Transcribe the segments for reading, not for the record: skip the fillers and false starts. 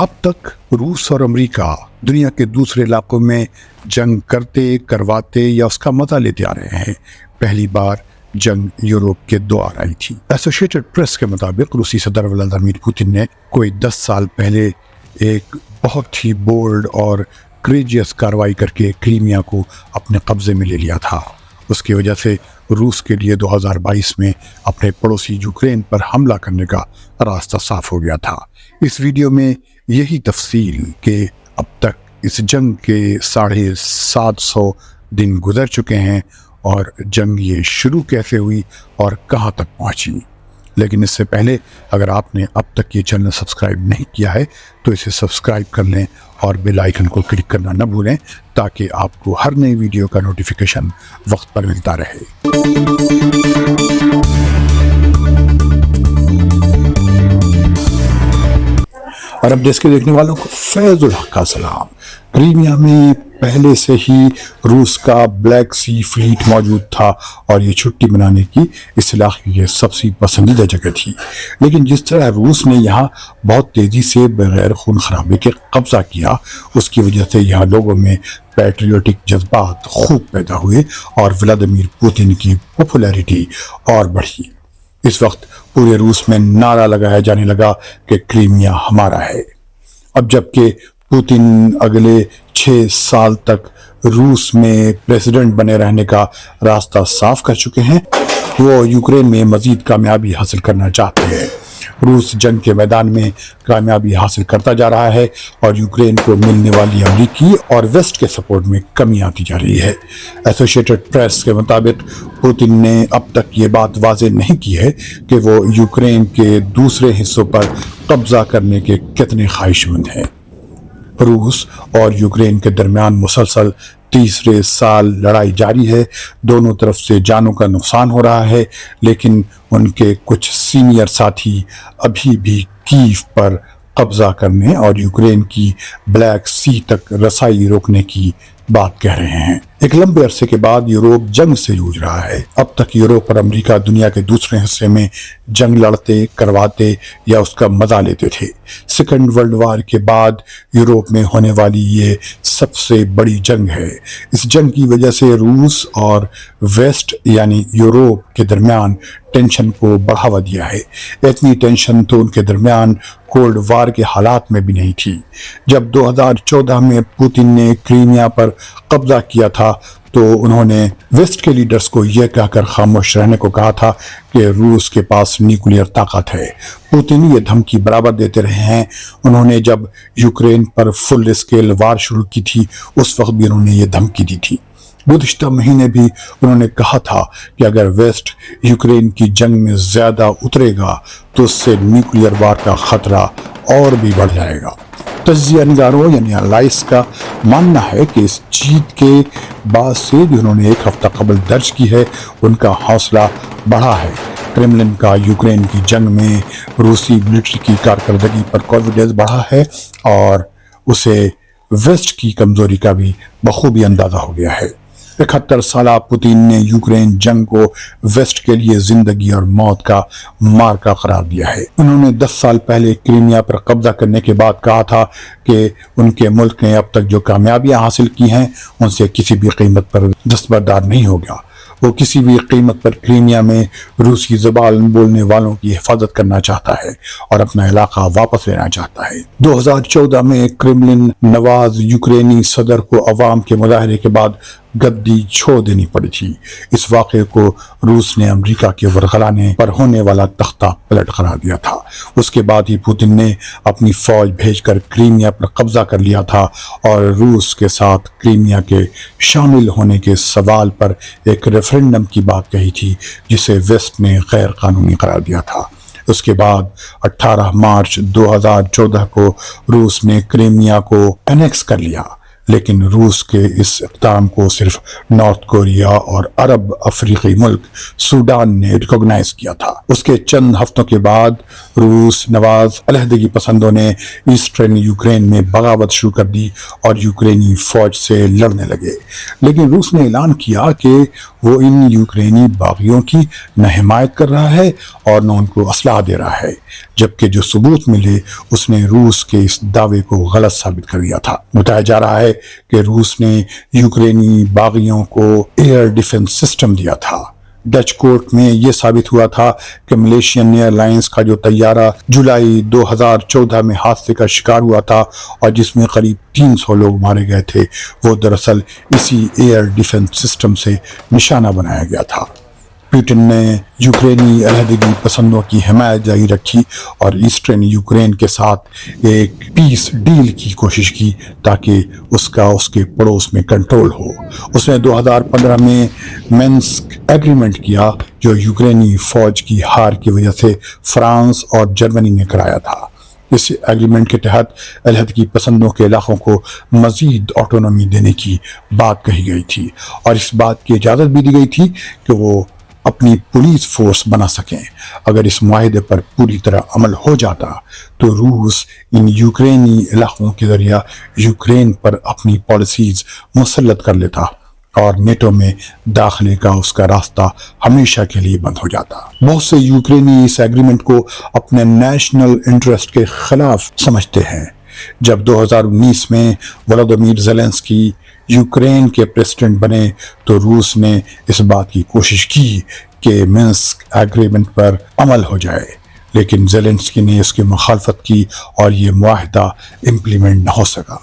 अब तक रूस और अमेरिका दुनिया के दूसरे इलाकों में जंग करते, करवाते या उसका मजा लेते आ रहे हैं। पहली बार जंग यूरोप के द्वार आई थी। एसोसिएटेड प्रेस के मुताबिक रूसी सदर व्लादिमीर पुतिन ने कोई 10 साल पहले एक बहुत ही बोल्ड और क्रेजियस कार्रवाई करके क्रीमिया को अपने कब्जे में ले लिया था। उसकी वजह से रूस के लिए 2022 में अपने पड़ोसी यूक्रेन पर हमला करने का रास्ता साफ हो गया था। इस वीडियो में यही तफसील कि अब तक इस जंग के 750 दिन गुजर चुके हैं और जंग ये शुरू कैसे हुई और कहाँ तक पहुँची। लेकिन इससे पहले अगर आपने अब तक ये चैनल सब्सक्राइब नहीं किया है तो इसे सब्सक्राइब कर लें और बेल आइकन को क्लिक करना न भूलें ताकि आपको हर नई वीडियो का नोटिफिकेशन वक्त पर मिलता रहे। और अब देश के देखने वालों को फैजुल हक का सलाम। क्रीमिया में पहले से ही रूस का ब्लैक सी फ्लीट मौजूद था और ये छुट्टी मनाने की इस इलाके की सबसे पसंदीदा जगह थी। लेकिन जिस तरह रूस ने यहाँ बहुत तेज़ी से बगैर खून खराबे के कब्जा किया, उसकी वजह से यहाँ लोगों में पैट्रियोटिक जज्बात खूब पैदा हुए और व्लादिमीर पुतिन की पॉपुलैरिटी और बढ़ी। इस वक्त पूरे रूस में नारा लगाया जाने लगा कि क्रीमिया हमारा है। अब जबकि पुतिन अगले 6 साल तक रूस में प्रेसिडेंट बने रहने का रास्ता साफ कर चुके हैं, वो यूक्रेन में मजीद कामयाबी हासिल करना चाहते हैं। रूस जंग के मैदान में कामयाबी हासिल करता जा रहा है और यूक्रेन को मिलने वाली अमेरिकी और वेस्ट के सपोर्ट में कमी आती जा रही है। एसोसिएटेड प्रेस के मुताबिक पुतिन ने अब तक ये बात वाज़ेह नहीं की है कि वो यूक्रेन के दूसरे हिस्सों पर कब्जा करने के कितने ख्वाहिशमंद हैं। रूस और यूक्रेन के दरमियान मुसलसल तीसरे साल लड़ाई जारी है। दोनों तरफ से जानों का नुकसान हो रहा है, लेकिन उनके कुछ सीनियर साथी अभी भी कीव पर कब्जा करने और यूक्रेन की ब्लैक सी तक रसाई रोकने की बात कह रहे हैं। एक लंबे अरसे के बाद यूरोप जंग से जूझ रहा है। अब तक यूरोप और अमेरिका दुनिया के दूसरे हिस्से में जंग लड़ते, करवाते या उसका मजा लेते थे। सेकेंड वर्ल्ड वार के बाद यूरोप में होने वाली ये सबसे बड़ी जंग है। इस जंग की वजह से रूस और वेस्ट यानी यूरोप के दरमियान टेंशन को बढ़ावा दिया है। इतनी टेंशन तो उनके दरमियान कोल्ड वार के हालात में भी नहीं थी। जब 2014 में पुतिन ने क्रीमिया पर कब्जा किया था तो उन्होंने वेस्ट के लीडर्स को यह कहकर खामोश रहने को कहा था कि रूस के पास न्यूक्लियर ताकत है। पुतिन ये धमकी बराबर देते रहे हैं। उन्होंने जब यूक्रेन पर फुल स्केल वार शुरू की थी उस वक्त भी उन्होंने ये धमकी दी थी। गुज़िश्ता महीने भी उन्होंने कहा था कि अगर वेस्ट यूक्रेन की जंग में ज़्यादा उतरेगा तो उससे न्यूक्लियर वार का ख़तरा और भी बढ़ जाएगा। तज्ज़िया निगारों यानी एनालिस्ट्स का मानना है कि इस जीत के बाद से जो उन्होंने एक हफ्ता कबल दर्ज की है, उनका हौसला बढ़ा है। क्रेमलिन का यूक्रेन की जंग में रूसी मिलिट्री की कारकर्दगी पर कॉन्फिडेंस बढ़ा है और उसे वेस्ट की कमज़ोरी का भी बखूबी अंदाज़ा हो गया है। 71 साला पुतिन ने यूक्रेन जंग को वेस्ट के लिए जिंदगी और मौत का मार्का करार दिया है। उन्होंने 10 साल पहले क्रीमिया पर कब्जा करने के बाद कहा था कि उनके मुल्क ने अब तक जो कामयाबियां हासिल की हैं उनसे किसी भी कीमत पर दस्तबरदार नहीं होगा। वो किसी भी कीमत पर क्रीमिया में रूसी ज़बान बोलने वालों की हिफाजत करना चाहता है और अपना इलाका वापस लेना चाहता है। 2014 में क्रेमलिन नवाज यूक्रेनी सदर को अवाम के मुजाहरे के बाद गद्दी छोड़ देनी पड़ी थी। इस वाक़े को रूस ने अमेरिका के वरगलाने पर होने वाला तख्ता पलट करार दिया था। उसके बाद ही पुतिन ने अपनी फौज भेजकर क्रीमिया पर कब्जा कर लिया था और रूस के साथ क्रीमिया के शामिल होने के सवाल पर एक रेफरेंडम की बात कही थी जिसे वेस्ट ने गैर कानूनी करार दिया था। उसके बाद 18 मार्च 2014 को रूस ने क्रीमिया को एनेक्स कर लिया। لیکن روس کے اس اقدام کو صرف نارتھ کوریا اور عرب افریقی ملک سوڈان نے ریکوگنائز کیا تھا۔ اس کے چند ہفتوں کے بعد روس نواز علیحدگی پسندوں نے ایسٹرن یوکرین میں بغاوت شروع کر دی اور یوکرینی فوج سے لڑنے لگے، لیکن روس نے اعلان کیا کہ وہ ان یوکرینی باغیوں کی نہ حمایت کر رہا ہے اور نہ ان کو اسلحہ دے رہا ہے، جبکہ جو ثبوت ملے اس نے روس کے اس دعوے کو غلط ثابت کر دیا تھا۔ بتایا جا رہا ہے کہ روس نے یوکرینی باغیوں کو ایئر ڈیفنس سسٹم دیا تھا۔ ڈچ کورٹ میں یہ ثابت ہوا تھا کہ ملیشین ایئر لائنز کا جو طیارہ جولائی 2014 میں حادثے کا شکار ہوا تھا اور جس میں قریب 300 لوگ مارے گئے تھے، وہ دراصل اسی ایئر ڈیفنس سسٹم سے نشانہ بنایا گیا تھا۔ پیوٹن نے یوکرینی علیحدگی پسندوں کی حمایت جاری رکھی اور ایسٹرن یوکرین کے ساتھ ایک پیس ڈیل کی کوشش کی تاکہ اس کے پڑوس میں کنٹرول ہو۔ اس نے 2015 میں مینسک ایگریمنٹ کیا جو یوکرینی فوج کی ہار کی وجہ سے فرانس اور جرمنی نے کرایا تھا۔ اس ایگریمنٹ کے تحت علیحدگی پسندوں کے علاقوں کو مزید آٹونومی دینے کی بات کہی گئی تھی اور اس بات کی اجازت بھی دی گئی تھی کہ وہ اپنی پولیس فورس بنا سکیں۔ اگر اس معاہدے پر پوری طرح عمل ہو جاتا تو روس ان یوکرینی علاقوں کے ذریعہ یوکرین پر اپنی پالیسیز مسلط کر لیتا اور نیٹو میں داخلے کا اس کا راستہ ہمیشہ کے لیے بند ہو جاتا۔ بہت سے یوکرینی اس ایگریمنٹ کو اپنے نیشنل انٹرسٹ کے خلاف سمجھتے ہیں۔ جب 2019 میں ولادیمیر زیلنسکی یوکرین کے پریزیڈنٹ بنے تو روس نے اس بات کی کوشش کی کہ مینسک ایگریمنٹ پر عمل ہو جائے، لیکن زیلنسکی نے اس کی مخالفت کی اور یہ معاہدہ امپلیمنٹ نہ ہو سکا۔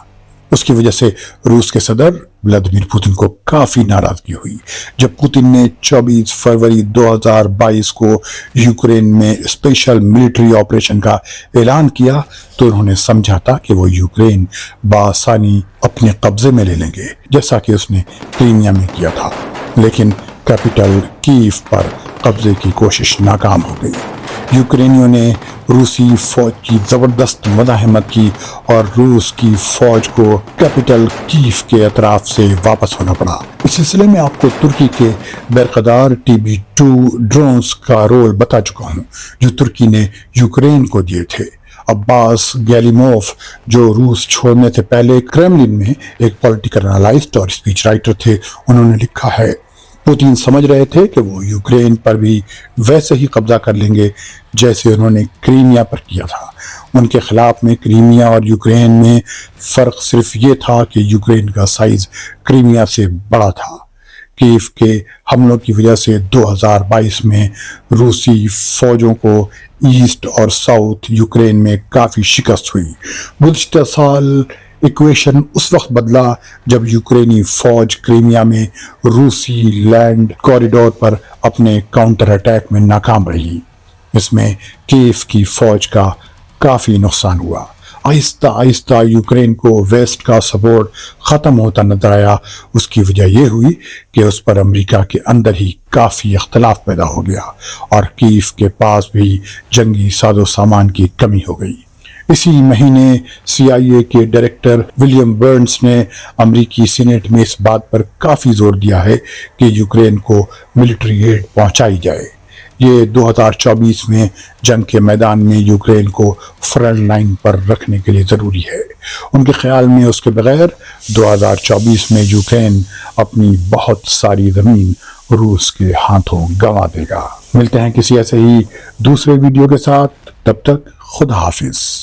اس کی وجہ سے روس کے صدر ولادیمیر پوتن کو کافی ناراضگی ہوئی۔ جب پوتن نے 24 فروری 2022 کو یوکرین میں اسپیشل ملٹری آپریشن کا اعلان کیا تو انہوں نے سمجھا تھا کہ وہ یوکرین بآسانی اپنے قبضے میں لے لیں گے، جیسا کہ اس نے کرائمیا میں کیا تھا، لیکن کیپٹل کیف پر قبضے کی کوشش ناکام ہو گئی۔ یوکرینیوں نے روسی فوج کی زبردست مزاحمت کی اور روس کی فوج کو کیپٹل کیف کے اطراف سے واپس ہونا پڑا۔ اس سلسلے میں آپ کو ترکی کے برقدار TB2 ڈرونز کا رول بتا چکا ہوں جو ترکی نے یوکرین کو دیے تھے۔ عباس گیلیموف جو روس چھوڑنے سے پہلے کرملن میں ایک پولیٹیکل انالائسٹ اور اسپیچ رائٹر تھے، انہوں نے لکھا ہے پوتین سمجھ رہے تھے کہ وہ یوکرین پر بھی ویسے ہی قبضہ کر لیں گے جیسے انہوں نے کرائمیا پر کیا تھا۔ ان کے خلاف میں کرائمیا اور یوکرین میں فرق صرف یہ تھا کہ یوکرین کا سائز کرائمیا سے بڑا تھا۔ کیف کے حملوں کی وجہ سے 2022 میں روسی فوجوں کو ایسٹ اور ساؤتھ یوکرین میں کافی شکست ہوئی۔ گزشتہ سال ایکویشن اس وقت بدلا جب یوکرینی فوج کرائمیا میں روسی لینڈ کوریڈور پر اپنے کاؤنٹر اٹیک میں ناکام رہی۔ اس میں کیف کی فوج کا کافی نقصان ہوا۔ آہستہ آہستہ یوکرین کو ویسٹ کا سپورٹ ختم ہوتا نظر آیا۔ اس کی وجہ یہ ہوئی کہ اس پر امریکہ کے اندر ہی کافی اختلاف پیدا ہو گیا اور کیف کے پاس بھی جنگی ساز و سامان کی کمی ہو گئی۔ اسی مہینے CIA کے ڈائریکٹر ولیم برنز نے امریکی سینیٹ میں اس بات پر کافی زور دیا ہے کہ یوکرین کو ملٹری ایڈ پہنچائی جائے۔ یہ 2024 میں جنگ کے میدان میں یوکرین کو فرنٹ لائن پر رکھنے کے لیے ضروری ہے۔ ان کے خیال میں اس کے بغیر 2024 میں یوکرین اپنی بہت ساری زمین روس کے ہاتھوں گنوا دے گا۔ ملتے ہیں کسی ایسے ہی دوسرے ویڈیو کے ساتھ، تب تک خدا حافظ۔